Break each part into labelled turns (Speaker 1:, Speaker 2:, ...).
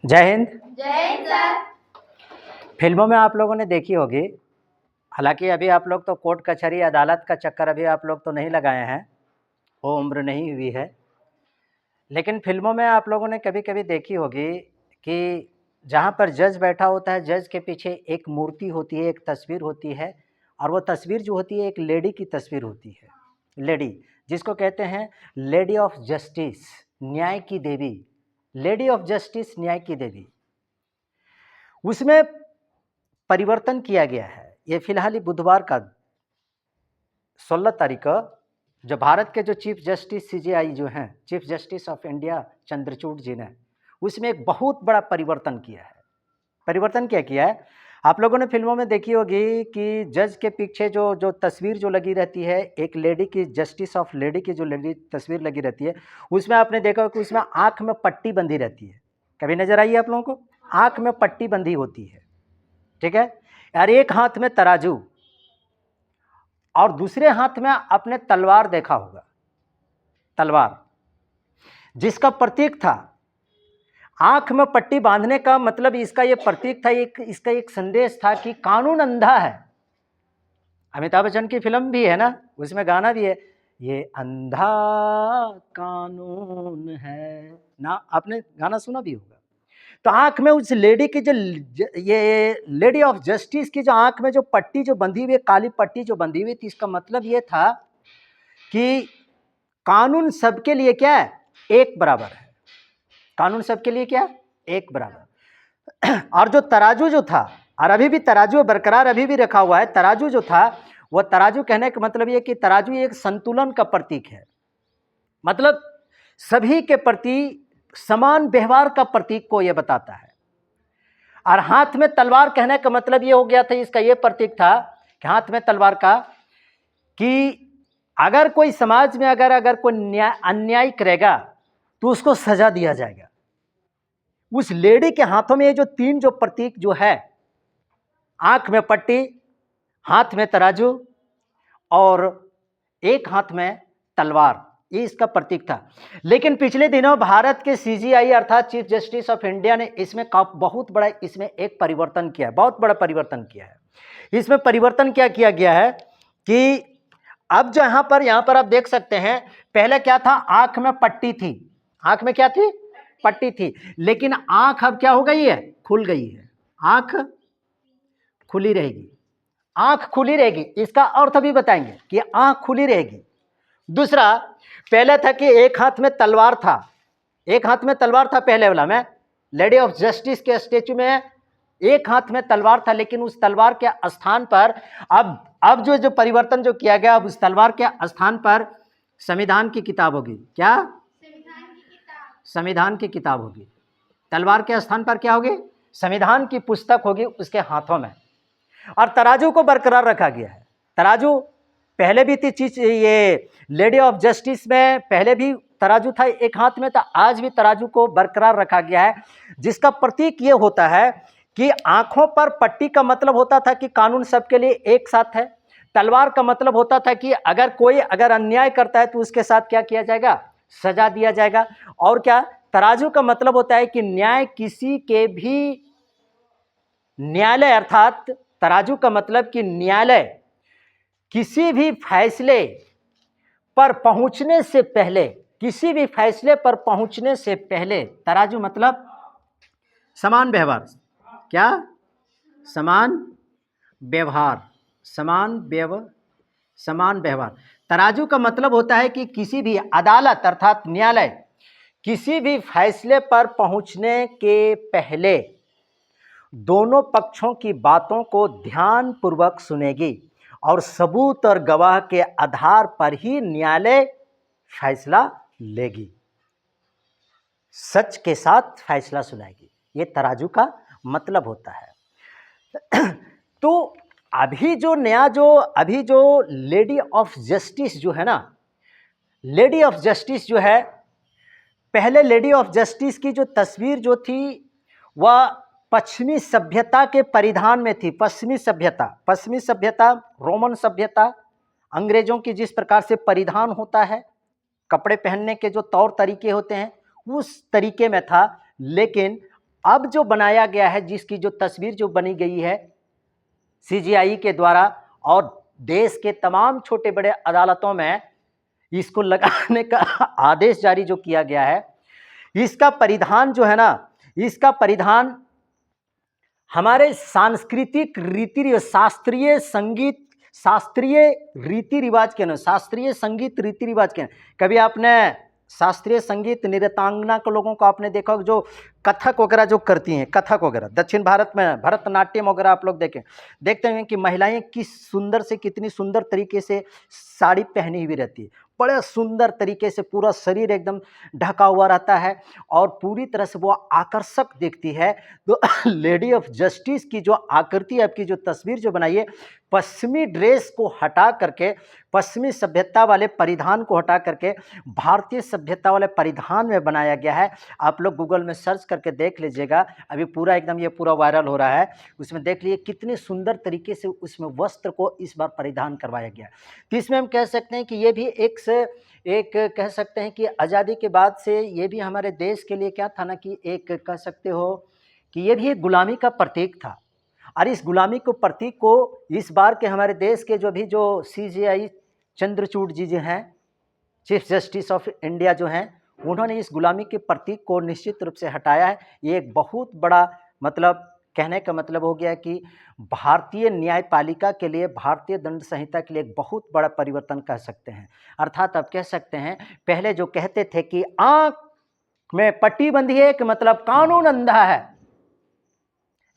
Speaker 1: जय हिंद।
Speaker 2: जय हिंद सर।
Speaker 1: फिल्मों में आप लोगों ने देखी होगी, हालांकि अभी आप लोग तो कोर्ट कचहरी अदालत का चक्कर अभी आप लोग तो नहीं लगाए हैं, वो उम्र नहीं हुई है। लेकिन फिल्मों में आप लोगों ने कभी कभी देखी होगी कि जहाँ पर जज बैठा होता है, जज के पीछे एक मूर्ति होती है, एक तस्वीर होती है, और वो तस्वीर जो होती है एक लेडी की तस्वीर होती है। लेडी जिसको कहते हैं लेडी ऑफ जस्टिस, न्याय की देवी, लेडी ऑफ जस्टिस, न्याय की देवी। उसमें परिवर्तन किया गया है। ये फिलहाल ही बुधवार का 16 तारीख को जो भारत के जो चीफ जस्टिस सीजेआई जो हैं, chief justice of India Chandrachud ji ने उसमें एक बहुत बड़ा परिवर्तन किया है। परिवर्तन क्या किया है? आप लोगों ने फिल्मों में देखी होगी कि जज के पीछे जो जो तस्वीर जो लगी रहती है, एक लेडी की, जस्टिस ऑफ लेडी की जो लेडी तस्वीर लगी रहती है, उसमें आपने देखा कि उसमें आँख में पट्टी बंधी रहती है। कभी नजर आई है आप लोगों को? आँख में पट्टी बंधी होती है, ठीक है यार। एक हाथ में तराजू और दूसरे हाथ में आपने तलवार देखा होगा, तलवार जिसका प्रतीक था। आंख में पट्टी बांधने का मतलब इसका ये प्रतीक था, इसका एक संदेश था कि कानून अंधा है। अमिताभ बच्चन की फिल्म भी है ना, उसमें गाना भी है, ये अंधा कानून है ना, आपने गाना सुना भी होगा। तो आंख में उस लेडी की जो ये लेडी ऑफ जस्टिस की जो आंख में जो पट्टी जो बंधी हुई, काली पट्टी जो बंधी हुई थी, इसका मतलब ये था कि कानून सबके लिए क्या है? एक बराबर है। कानून सबके लिए क्या? एक बराबर। और जो तराजू जो था, और अभी भी तराजू बरकरार अभी भी रखा हुआ है, तराजू जो था वो तराजू, कहने का मतलब ये कि तराजू एक संतुलन का प्रतीक है। मतलब सभी के प्रति समान व्यवहार का प्रतीक को यह बताता है। और हाथ में तलवार कहने का मतलब ये हो गया था, इसका ये प्रतीक था कि हाथ में तलवार का, कि अगर कोई समाज में अगर कोई अन्याय करेगा तो उसको सजा दिया जाएगा। उस लेडी के हाथों में ये जो तीन जो प्रतीक जो है, आंख में पट्टी, हाथ में तराजू और एक हाथ में तलवार, ये इसका प्रतीक था। लेकिन पिछले दिनों भारत के सीजीआई अर्थात चीफ जस्टिस ऑफ इंडिया ने इसमें बहुत बड़ा इसमें एक परिवर्तन किया है, बहुत बड़ा परिवर्तन किया है। इसमें परिवर्तन क्या किया गया है कि अब जो यहां पर आप देख सकते हैं, पहले क्या था? आंख में पट्टी थी, आंख में क्या थी? पट्टी थी। लेकिन आंख अब क्या हो गई है? खुल गई है। आंख खुली रहेगी, आंख खुली रहेगी। इसका अर्थ भी बताएंगे कि आंख खुली रहेगी। दूसरा, पहले था कि एक हाथ में तलवार था, एक हाथ में तलवार था पहले वाला में, लेडी ऑफ जस्टिस के स्टेचू में एक हाथ में तलवार था। लेकिन उस तलवार के स्थान पर अब जो परिवर्तन जो किया गया, अब उस तलवार के स्थान पर संविधान की किताब होगी। क्या? संविधान की किताब होगी। तलवार के स्थान पर क्या होगी? संविधान की पुस्तक होगी उसके हाथों में। और तराजू को बरकरार रखा गया है। तराजू पहले भी थी चीज, ये लेडी ऑफ जस्टिस में पहले भी तराजू था, एक हाथ में था, आज भी तराजू को बरकरार रखा गया है, जिसका प्रतीक ये होता है कि आंखों पर पट्टी का मतलब होता था कि कानून सबके लिए एक साथ है। तलवार का मतलब होता था कि अगर कोई अन्याय करता है तो उसके साथ क्या किया जाएगा? सजा दिया जाएगा। और क्या? तराजू का मतलब होता है कि न्याय किसी के भी, न्यायालय अर्थात तराजू का मतलब कि न्यायालय किसी भी फैसले पर पहुंचने से पहले, किसी भी फैसले पर पहुंचने से पहले, तराजू मतलब समान व्यवहार। क्या? समान व्यवहार, समान व्यवहार। तराजू का मतलब होता है कि किसी भी अदालत अर्थात न्यायालय किसी भी फैसले पर पहुंचने के पहले दोनों पक्षों की बातों को ध्यानपूर्वक सुनेगी और सबूत और गवाह के आधार पर ही न्यायालय फैसला लेगी, सच के साथ फैसला सुनाएगी। ये तराजू का मतलब होता है। तो अभी जो लेडी ऑफ जस्टिस जो है ना, लेडी ऑफ जस्टिस जो है, पहले लेडी ऑफ जस्टिस की जो तस्वीर जो थी वह पश्चिमी सभ्यता के परिधान में थी। पश्चिमी सभ्यता, रोमन सभ्यता, अंग्रेजों की जिस प्रकार से परिधान होता है, कपड़े पहनने के जो तौर तरीके होते हैं, उस तरीके में था। लेकिन अब जो बनाया गया है, जिसकी जो तस्वीर जो बनी गई है सीजीआई के द्वारा और देश के तमाम छोटे बड़े अदालतों में इसको लगाने का आदेश जारी जो किया गया है, इसका परिधान जो है ना, इसका परिधान हमारे सांस्कृतिक रीति शास्त्रीय संगीत, शास्त्रीय रीति रिवाज के ना, शास्त्रीय संगीत रीति रिवाज के। कभी आपने शास्त्रीय संगीत नृत्यांगना के लोगों को आपने देखा जो कथक वगैरह जो करती हैं, कथक वगैरह दक्षिण भारत में भरतनाट्यम वगैरह आप लोग देखते हैं कि महिलाएं किस सुंदर से, कितनी सुंदर तरीके से साड़ी पहनी हुई रहती है, बड़े सुंदर तरीके से पूरा शरीर एकदम ढका हुआ रहता है और पूरी तरह से वो आकर्षक दिखती है। तो लेडी ऑफ जस्टिस की जो आकृति, आपकी जो तस्वीर जो बनाई है, पश्चिमी ड्रेस को हटा करके, पश्चिमी सभ्यता वाले परिधान को हटा करके भारतीय सभ्यता वाले परिधान में बनाया गया है। आप लोग गूगल में सर्च करके देख लीजिएगा, अभी पूरा एकदम ये पूरा वायरल हो रहा है, उसमें देख लीजिए कितने सुंदर तरीके से उसमें वस्त्र को इस बार परिधान करवाया गया। तो इसमें हम कह सकते हैं कि ये भी एक से एक कह सकते हैं कि आज़ादी के बाद से ये भी हमारे देश के लिए क्या था ना, कि एक कह सकते हो कि ये भी एक गुलामी का प्रतीक था। और इस गुलामी को प्रतीक को इस बार के हमारे देश के जो भी जो सीजीआई चंद्रचूड़ जी जो हैं, चीफ जस्टिस ऑफ इंडिया जो हैं, उन्होंने इस गुलामी के प्रतीक को निश्चित रूप से हटाया है। ये एक बहुत बड़ा मतलब कहने का मतलब हो गया कि भारतीय न्यायपालिका के लिए, भारतीय दंड संहिता के लिए एक बहुत बड़ा परिवर्तन कह सकते हैं। अर्थात अब कह सकते हैं, पहले जो कहते थे कि आंख में पट्टी बंधी है कि मतलब कानून अंधा है,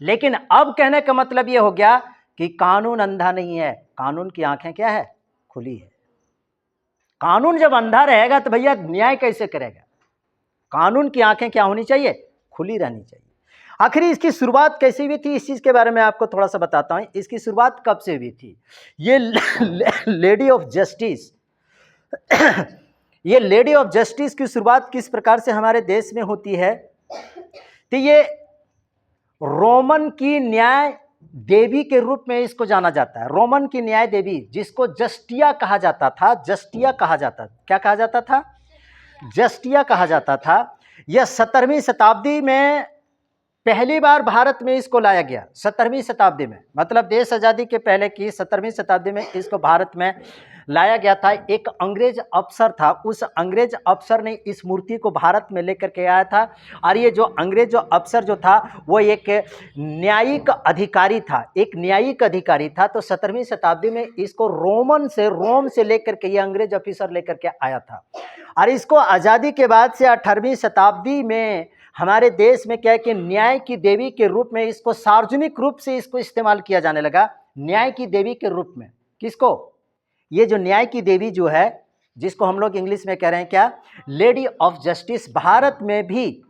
Speaker 1: लेकिन अब कहने का मतलब यह हो गया कि कानून अंधा नहीं है, कानून की आंखें क्या है, खुली है। कानून जब अंधा रहेगा तो भैया न्याय कैसे करेगा? कानून की आंखें क्या होनी चाहिए, खुली रहनी चाहिए। आखिर इसकी शुरुआत कैसे हुई थी, इस चीज के बारे में आपको थोड़ा सा बताता हूं। इसकी शुरुआत कब से हुई थी? ये लेडी ऑफ जस्टिस ये लेडी ऑफ जस्टिस की शुरुआत किस प्रकार से हमारे देश में होती है? तो ये रोमन की न्याय देवी के रूप में इसको जाना जाता है। रोमन की न्याय देवी, जिसको जस्टिया कहा जाता था, जस्टिया कहा जाता, क्या कहा जाता था, जस्टिया कहा जाता था। यह 17वीं शताब्दी में पहली बार भारत में इसको लाया गया। 17वीं शताब्दी में, मतलब देश आज़ादी के पहले की 17वीं शताब्दी में इसको भारत में लाया गया था। एक अंग्रेज अफसर था, उस अंग्रेज अफसर ने इस मूर्ति को भारत में लेकर के आया था। और ये जो अंग्रेज जो अफसर जो था वो एक न्यायिक अधिकारी था, एक न्यायिक अधिकारी था। तो 17वीं शताब्दी में इसको रोम से लेकर के ये अंग्रेज ऑफिसर लेकर के आया था। और इसको आज़ादी के बाद से 18वीं शताब्दी में हमारे देश में क्या है कि न्याय की देवी के रूप में इसको सार्वजनिक रूप से इसको इस्तेमाल किया जाने लगा, न्याय की देवी के रूप में। किसको? ये जो न्याय की देवी जो है, जिसको हम लोग इंग्लिश में कह रहे हैं क्या, लेडी ऑफ जस्टिस, भारत में भी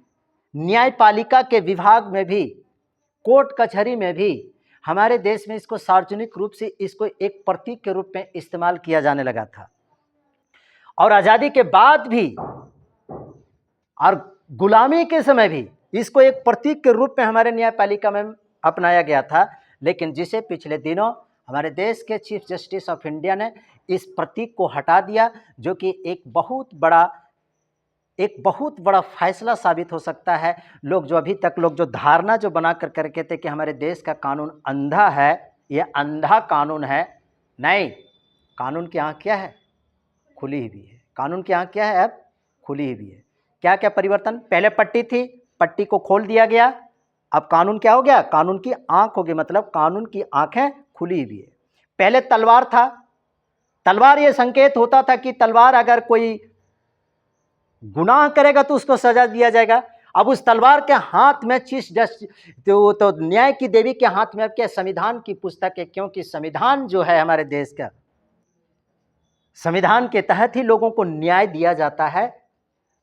Speaker 1: न्यायपालिका के विभाग में भी, कोर्ट कचहरी में भी हमारे देश में इसको सार्वजनिक रूप से इसको एक प्रतीक के रूप में इस्तेमाल किया जाने लगा था। और आज़ादी के बाद भी और गुलामी के समय भी इसको एक प्रतीक के रूप में हमारे न्यायपालिका में अपनाया गया था। लेकिन जिसे पिछले दिनों हमारे देश के चीफ जस्टिस ऑफ इंडिया ने इस प्रतीक को हटा दिया, जो कि एक बहुत बड़ा फैसला साबित हो सकता है। लोग जो अभी तक लोग जो धारणा जो बना कर करके थे कि हमारे देश का कानून अंधा है, ये अंधा कानून है, नहीं, कानून की आँख क्या है, खुली ही भी है। कानून की आँख क्या है, अब खुली ही भी है। क्या क्या परिवर्तन? पहले पट्टी थी, पट्टी को खोल दिया गया, अब कानून क्या हो गया, कानून की आंख हो गई, मतलब कानून की आंखें खुली भी है। पहले तलवार था, तलवार ये संकेत होता था कि तलवार अगर कोई गुनाह करेगा तो उसको सजा दिया जाएगा। अब उस तलवार के हाथ में चीफ जस्टिस तो न्याय की देवी के हाथ में अब क्या, संविधान की पुस्तक है, क्योंकि संविधान जो है हमारे देश का, संविधान के तहत ही लोगों को न्याय दिया जाता है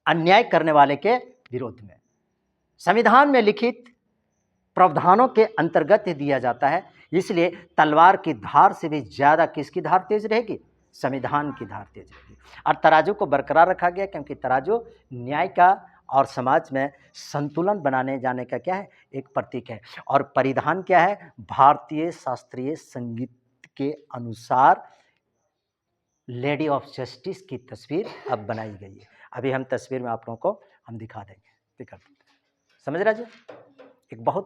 Speaker 1: अन्याय करने वाले के विरोध में। संविधान में लिखित प्रावधानों के अंतर्गत ही दिया जाता है। इसलिए तलवार की धार से भी ज़्यादा किसकी धार तेज रहेगी, संविधान की धार तेज रहेगी। और तराजू को बरकरार रखा गया, क्योंकि तराजू न्याय का और समाज में संतुलन बनाने जाने का क्या है, एक प्रतीक है। और परिधान क्या है, भारतीय शास्त्रीय संगीत के अनुसार लेडी ऑफ जस्टिस की तस्वीर अब बनाई गई है। अभी हम तस्वीर में आप लोगों को हम दिखा देंगे, समझ रहे जी। एक बहुत